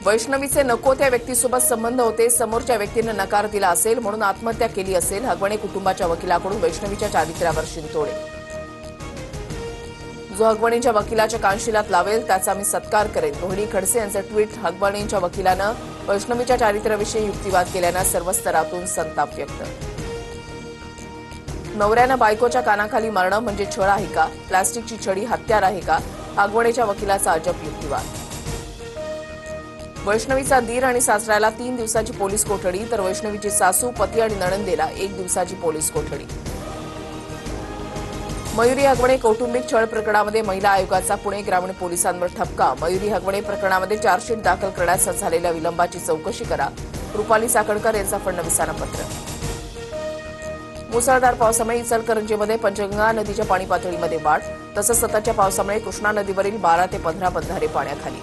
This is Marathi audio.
वैष्णवीचे नको त्या व्यक्तीसोबत संबंध होते, समोरच्या व्यक्तीने नकार दिला असेल म्हणून आत्महत्या केली असेल. हगवणे कुटुंबाच्या वकिलाकडून वैष्णवीच्या चारित्र्यावर शिंतोडे. जो हगवणेंच्या वकिलाच्या कानशिलात लावेल त्याचा मी सत्कार करेन. रोहिणी खडसे यांचं ट्विट. हगवणेंच्या वकिलानं वैष्णवीच्या चारित्र्याविषयी युक्तिवाद केल्यानं सर्व स्तरातून संताप व्यक्त. नवऱ्यानं बायकोच्या कानाखाली मारणं म्हणजे छळ आहे का? प्लास्टिकची छडी हत्यार आहे का? हगवणेच्या वकिलाचा अजब युक्तिवाद. वैष्णवीचा दीर आणि सासऱ्याला 3 दिवसाची पोलीस कोठडी, तर वैष्णवीची सासू, पती आणि नणंदेला 1 दिवसाची पोलीस कोठडी. मयुरी हगवणे कौटुंबिक छळ प्रकरणामध्ये महिला आयोगाचा पुणे ग्रामीण पोलिसांवर ठपका. मयुरी हगवणे प्रकरणामध्ये चार्जशीट दाखल करण्यास झालेल्या विलंबाची चौकशी करा. रुपाली चाकणकर यांचा फडणवीसांना पत्र. मुसळधार पावसामुळे इचलकरंजीमध्ये पंचगंगा नदीच्या पाणी पातळीमध्ये वाढ. तसंच सततच्या पावसामुळे कृष्णा नदीवरील 12 ते 15 बंधारे पाण्याखाली.